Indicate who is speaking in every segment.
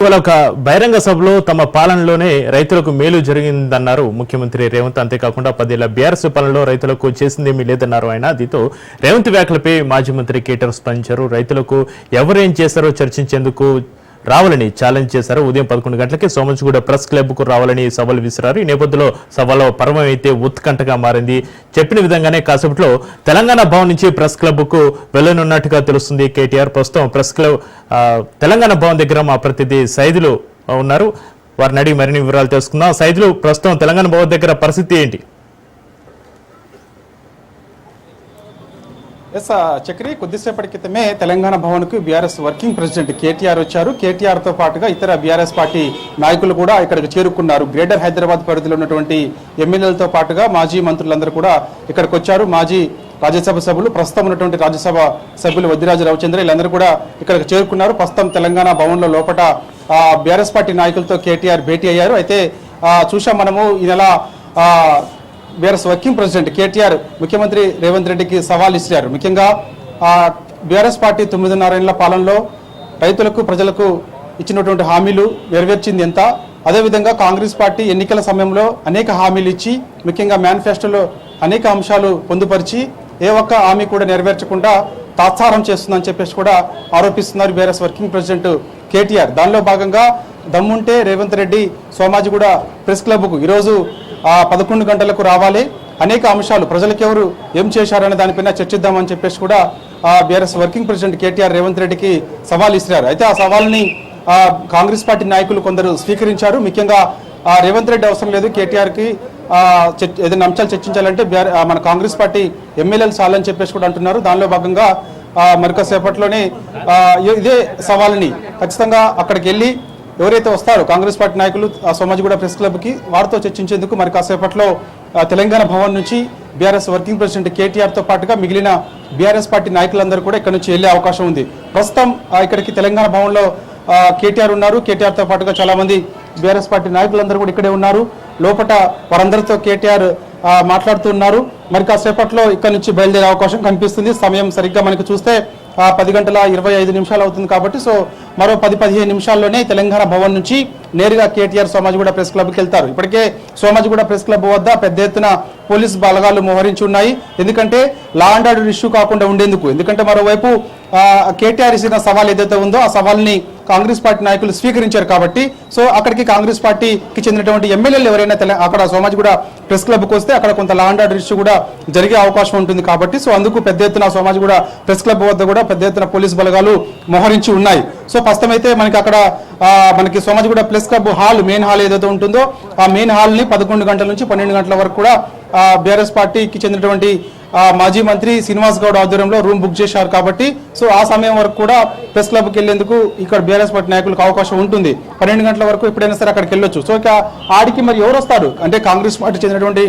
Speaker 1: ఒక బహిరంగ సభలో తమ పాలనలోనే రైతులకు మేలు జరిగిందన్నారు ముఖ్యమంత్రి రేవంత్. అంతేకాకుండా 10 ఏళ్ల బీఆర్ఎస్ పాలనలో రైతులకు చేసిందేమీ లేదన్నారు ఆయన. దీంతో రేవంత్ వ్యాఖ్యలపై మాజీ మంత్రి కేటీఆర్ స్పందించారు. రైతులకు ఎవరేం చేశారో చర్చించేందుకు రావాలని ఛాలెంజ్ చేశారు. ఉదయం 11 గంటలకి సోమంచిగూడ ప్రెస్ క్లబ్ కు రావాలని సవాల్ విసిరారు. ఈ నేపథ్యంలో సభలో పర్వం అయితే ఉత్కంఠగా మారింది. చెప్పిన విధంగానే కాసేపట్లో తెలంగాణ భవన్ నుంచి ప్రెస్ క్లబ్ కు వెళ్లనున్నట్టుగా తెలుస్తుంది కేటీఆర్. ప్రస్తుతం ప్రెస్ క్లబ్ తెలంగాణ భవన్ దగ్గర మా ప్రతినిధి సైదులు ఉన్నారు. వారిని అడిగి మరిన్ని వివరాలు తెలుసుకుందాం. సైదులు, ప్రస్తుతం తెలంగాణ భవన్ దగ్గర పరిస్థితి ఏంటి?
Speaker 2: చక్రి, కొద్దిసేపటి క్రితమే తెలంగాణ భవన్కు బీఆర్ఎస్ వర్కింగ్ ప్రెసిడెంట్ కేటీఆర్ వచ్చారు. కేటీఆర్ తో పాటుగా ఇతర బీఆర్ఎస్ పార్టీ నాయకులు కూడా ఇక్కడికి చేరుకున్నారు. గ్రేటర్ హైదరాబాద్ పరిధిలో ఉన్నటువంటి ఎమ్మెల్యేలతో పాటుగా మాజీ మంత్రులందరూ కూడా ఇక్కడికి వచ్చారు. మాజీ రాజ్యసభ సభ్యులు, ప్రస్తుతం ఉన్నటువంటి రాజ్యసభ సభ్యులు వద్దిరాజు రవిచంద్ర, వీళ్ళందరూ కూడా ఇక్కడికి చేరుకున్నారు. ప్రస్తుతం తెలంగాణ భవన్లో లోపల బీఆర్ఎస్ పార్టీ నాయకులతో కేటీఆర్ భేటీ అయ్యారు. అయితే చూసాం మనము ఈ నెల బీఆర్ఎస్ వర్కింగ్ ప్రెసిడెంట్ కేటీఆర్ ముఖ్యమంత్రి రేవంత్ రెడ్డికి సవాల్ ఇచ్చారు. ముఖ్యంగా బీఆర్ఎస్ పార్టీ 9.5 ఏళ్ల పాలనలో రైతులకు ప్రజలకు ఇచ్చినటువంటి హామీలు నెరవేర్చింది ఎంత, అదేవిధంగా కాంగ్రెస్ పార్టీ ఎన్నికల సమయంలో అనేక హామీలు ఇచ్చి ముఖ్యంగా మేనిఫెస్టోలో అనేక అంశాలు పొందుపరిచి ఏ ఒక్క హామీ కూడా నెరవేర్చకుండా తాత్సారం చేస్తుందని చెప్పేసి కూడా ఆరోపిస్తున్నారు బీఆర్ఎస్ వర్కింగ్ ప్రెసిడెంట్ కేటీఆర్. దానిలో భాగంగా దమ్ముంటే రేవంత్ రెడ్డి సోమాజిగూడ ప్రెస్ క్లబ్కు ఈరోజు 11 గంటలకు రావాలి, అనేక అంశాలు ప్రజలకు ఎవరు ఏం చేశారనే దానిపైన చర్చిద్దామని చెప్పేసి కూడా BRS working president KTR Revanth రెడ్డికి సవాల్ ఇస్తున్నారు. అయితే ఆ సవాల్ని కాంగ్రెస్ పార్టీ నాయకులు కొందరు స్వీకరించారు. ముఖ్యంగా రేవంత్ రెడ్డి అవసరం లేదు, కేటీఆర్కి ఏదైనా అంశాలు చర్చించాలంటే మన కాంగ్రెస్ పార్టీ ఎమ్మెల్యేలు చాలని చెప్పేసి కూడా అంటున్నారు. దానిలో భాగంగా మరికొద్దిసేపట్లోనే ఇదే సవాల్ని ఖచ్చితంగా అక్కడికి వెళ్ళి ఎవరైతే వస్తారో కాంగ్రెస్ పార్టీ నాయకులు సోమాజిగూడ ప్రెస్ క్లబ్కి వారితో చర్చించేందుకు మరి కాసేపట్లో తెలంగాణ భవన్ నుంచి బీఆర్ఎస్ వర్కింగ్ ప్రెసిడెంట్ కేటీఆర్తో పాటుగా మిగిలిన బీఆర్ఎస్ పార్టీ నాయకులందరూ కూడా ఇక్కడ నుంచి వెళ్ళే అవకాశం ఉంది. ప్రస్తుతం ఇక్కడికి తెలంగాణ భవన్లో కేటీఆర్ ఉన్నారు. కేటీఆర్తో పాటుగా చాలా మంది బీఆర్ఎస్ పార్టీ నాయకులందరూ కూడా ఇక్కడే ఉన్నారు. లోపల వారందరితో కేటీఆర్ మాట్లాడుతున్నారు. మరి కాసేపట్లో ఇక్కడ నుంచి బయలుదేరే అవకాశం కనిపిస్తుంది. సమయం సరిగ్గా మనకి చూస్తే 10:25 అవుతుంది కాబట్టి సో మరో 10-15 నిమిషాల్లోనే తెలంగాణ భవన్ నుంచి నేరుగా కేటీఆర్ సోమాజిగూడ ప్రెస్ క్లబ్కి వెళ్తారు. ఇప్పటికే సోమాజిగూడ ప్రెస్ క్లబ్ వద్ద పెద్ద ఎత్తున పోలీసు బలగాలు మోహరించి ఉన్నాయి. ఎందుకంటే లా అండ్ ఆర్డర్ ఇష్యూ కాకుండా ఉండేందుకు. ఎందుకంటే మరోవైపు కేటీఆర్ ఇచ్చిన సవాల్ ఏదైతే ఉందో ఆ సవాల్ని కాంగ్రెస్ పార్టీ నాయకులు స్వీకరించారు కాబట్టి సో అక్కడికి కాంగ్రెస్ పార్టీకి చెందినటువంటి ఎమ్మెల్యేలు ఎవరైనా అక్కడ సోమాజిగూడ ప్రెస్ క్లబ్కి వస్తే అక్కడ కొంత లా అండ్ ఆర్డర్ ఇష్యూ కూడా జరిగే అవకాశం ఉంటుంది కాబట్టి సో అందుకు పెద్ద ఎత్తున సోమాజిగూడ ప్రెస్ క్లబ్ వద్ద కూడా పెద్ద ఎత్తున పోలీసు బలగాలు మోహరించి ఉన్నాయి. సో ప్రస్తుతం అయితే మనకి అక్కడ మనకి Somajiguda press club hall, main hall ఏదైతే ఉంటుందో ఆ మెయిన్ హాల్ని 11 గంటల నుంచి 12 గంటల వరకు కూడా బీఆర్ఎస్ పార్టీకి చెందినటువంటి మాజీ మంత్రి శ్రీనివాస్ గౌడ్ ఆధ్వర్యంలో రూమ్ బుక్ చేశారు కాబట్టి సో ఆ సమయం వరకు కూడా ప్రెస్ క్లబ్కి వెళ్లేందుకు ఇక్కడ బీఆర్ఎస్ పార్టీ నాయకులకు అవకాశం ఉంటుంది. 12 గంటల వరకు ఎప్పుడైనా సరే అక్కడికి వెళ్ళొచ్చు. సో ఇక ఆడికి మరి ఎవరు వస్తారు అంటే కాంగ్రెస్ పార్టీ చెందినటువంటి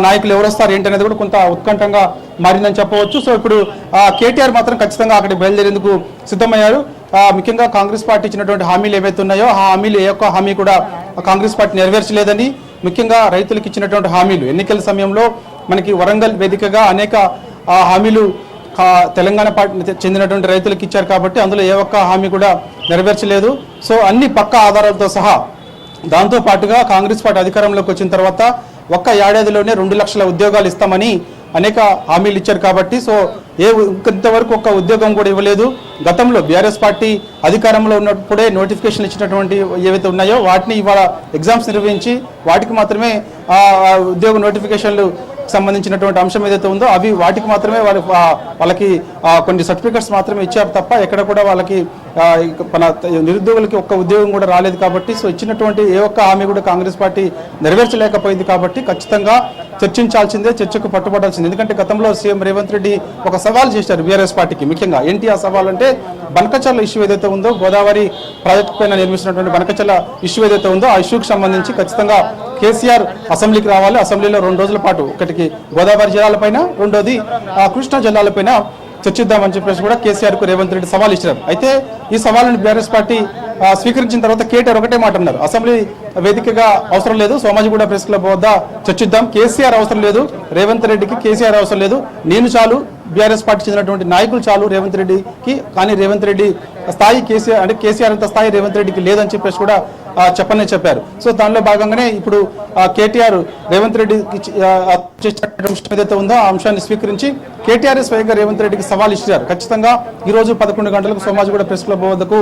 Speaker 2: నాయకులు ఎవరు వస్తారు ఏంటనేది కూడా కొంత ఉత్కంఠంగా మారిందని చెప్పవచ్చు. సో ఇప్పుడు కేటీఆర్ మాత్రం ఖచ్చితంగా అక్కడికి బయలుదేరేందుకు సిద్ధమయ్యారు. ముఖ్యంగా కాంగ్రెస్ పార్టీ ఇచ్చినటువంటి హామీలు ఏవైతే ఉన్నాయో ఆ హామీలు ఏ ఒక్క హామీ కూడా కాంగ్రెస్ పార్టీ నెరవేర్చలేదని, ముఖ్యంగా రైతులకు ఇచ్చినటువంటి హామీలు ఎన్నికల సమయంలో మనకి వరంగల్ వేదికగా అనేక హామీలు తెలంగాణ పార్టీ చెందినటువంటి రైతులకు ఇచ్చారు కాబట్టి అందులో ఏ ఒక్క హామీ కూడా నెరవేర్చలేదు. సో అన్ని పక్కా ఆధారాలతో సహా దాంతో పాటుగా కాంగ్రెస్ పార్టీ అధికారంలోకి వచ్చిన తర్వాత ఒక్క ఏడాదిలోనే 2 లక్షల ఉద్యోగాలు ఇస్తామని అనేక హామీలు ఇచ్చారు కాబట్టి సో ఇంతవరకు ఒక్క ఉద్యోగం కూడా ఇవ్వలేదు. గతంలో బీఆర్ఎస్ పార్టీ అధికారంలో ఉన్నప్పుడే నోటిఫికేషన్ ఇచ్చినటువంటి ఏవైతే ఉన్నాయో వాటిని ఇవాళ ఎగ్జామ్స్ నిర్వహించి వాటికి మాత్రమే ఉద్యోగ నోటిఫికేషన్లు సంబంధించినటువంటి అంశం ఏదైతే ఉందో అవి వాటికి మాత్రమే వాళ్ళకి కొన్ని సర్టిఫికెట్స్ మాత్రమే ఇచ్చారు తప్ప ఎక్కడ కూడా వాళ్ళకి మన నిరుద్యోగులకి ఒక్క ఉద్యోగం కూడా రాలేదు కాబట్టి సో ఇచ్చినటువంటి ఏ ఒక్క హామీ కూడా కాంగ్రెస్ పార్టీ నెరవేర్చలేకపోయింది కాబట్టి ఖచ్చితంగా చర్చించాల్సిందే, చర్చకు పట్టుబడాల్సిందే. ఎందుకంటే గతంలో సీఎం రేవంత్ రెడ్డి ఒక సవాల్ చేశారు బీఆర్ఎస్ పార్టీకి. ముఖ్యంగా ఏంటి ఆ సవాల్ అంటే బనకచర్ల ఇష్యూ ఏదైతే ఉందో గోదావరి ప్రాజెక్టు పైన నిర్మిస్తున్నటువంటి బనకచర్ల ఇష్యూ ఏదైతే ఉందో ఆ ఇష్యూకి సంబంధించి ఖచ్చితంగా కేసీఆర్ అసెంబ్లీకి రావాలి. అసెంబ్లీలో 2 రోజుల పాటు ఒకటికి గోదావరి జిల్లాలపైన, రెండోది కృష్ణా జిల్లాలపైన చర్చిద్దామని చెప్పేసి కూడా కేసీఆర్కు రేవంత్ రెడ్డి సవాల్ ఇచ్చారు. అయితే ఈ సవాళ్ళను బీఆర్ఎస్ పార్టీ స్వీకరించిన తర్వాత కేటీఆర్ ఒకటే మాట అన్నారు, అసెంబ్లీ వేదికగా అవసరం లేదు, సోమాజిగూడ ప్రెస్ క్లబ్ వద్ద చర్చిద్దాం, కేసీఆర్ అవసరం లేదు, రేవంత్ రెడ్డికి కేసీఆర్ అవసరం లేదు, నేను చాలు, బీఆర్ఎస్ పార్టీ చెందినటువంటి నాయకులు చాలు రేవంత్ రెడ్డికి, కానీ రేవంత్ రెడ్డి స్థాయి కేసీఆర్ అంత స్థాయి రేవంత్ రెడ్డికి లేదని చెప్పేసి కూడా చెప్పారు. సో దానిలో భాగంగానే ఇప్పుడు కేటీఆర్ రేవంత్ రెడ్డికి చేసినటువంటి అంశం ఏదైతే ఉందో ఆ అంశాన్ని స్వీకరించి కేటీఆర్ స్వయంగా రేవంత్ రెడ్డికి సవాల్ ఇచ్చారు. ఖచ్చితంగా ఈ రోజు 11 గంటలకు సోమాజిగూడ ప్రెస్ క్లబ్ వద్దకు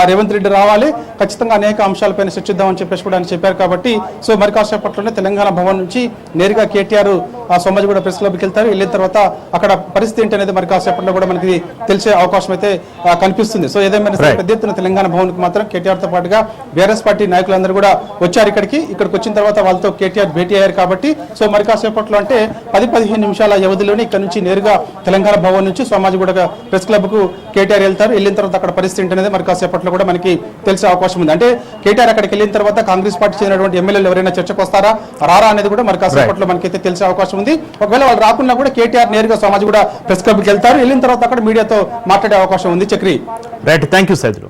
Speaker 2: రేవంత్ రెడ్డి రావాలి, ఖచ్చితంగా అనేక అంశాలపైన చర్చిద్దామని చెప్పేసి కూడా ఆయన చెప్పారు. కాబట్టి సో మరి కాసేపట్లోనే తెలంగాణ భవన్ నుంచి నేరుగా కేటీఆర్ సోమాజిగూడ ప్రెస్ క్లబ్కి వెళ్తారు. వెళ్ళిన తర్వాత అక్కడ పరిస్థితి ఏంటి అనేది మరి కాసేపట్లో కూడా మనకి తెలిసే అవకాశం అయితే కనిపిస్తుంది. సో ఏదేమైనా పెద్ద ఎత్తున తెలంగాణ భవన్కి మాత్రం కేటీఆర్ తో పాటుగా బీఆర్ఎస్ పార్టీ నాయకులందరూ కూడా వచ్చారు. ఇక్కడికి వచ్చిన తర్వాత వాళ్ళతో కేటీఆర్ భేటీ అయ్యారు. కాబట్టి సో మరి కాసేపట్లో అంటే 10-15 నిమిషాల వ్యవధిలోనే ఇక్కడ నుంచి నేరుగా తెలంగాణ భవన్ నుంచి సోమాజిగూడ ప్రెస్ క్లబ్ కు కేటీఆర్ వెళ్తారు. వెళ్ళిన తర్వాత అక్కడ పరిస్థితి ఏంటనేది మరి కాసేపట్లో కూడా మనకి తెలిసే అవకాశం ఉంది. అంటే కేటీఆర్ అక్కడికి వెళ్ళిన తర్వాత కాంగ్రెస్ పార్టీ చెందినటువంటి ఎమ్మెల్యేలు ఎవరైనా చర్చకు వస్తారా రారా అనేది కూడా మరి కాసేపట్లో మనకైతే తెలిసే అవకాశం ఉంది. ఒకవేళ వాళ్ళు రాకున్నా కూడా కేటీఆర్ నేరుగా సోమాజిగూడ ప్రెస్ క్లబ్కి వెళ్తారు. వెళ్ళిన తర్వాత అక్కడ మీడియాతో మాట్లాడే అవకాశం ఉంది. Chakri
Speaker 1: right, thank you Saidulu.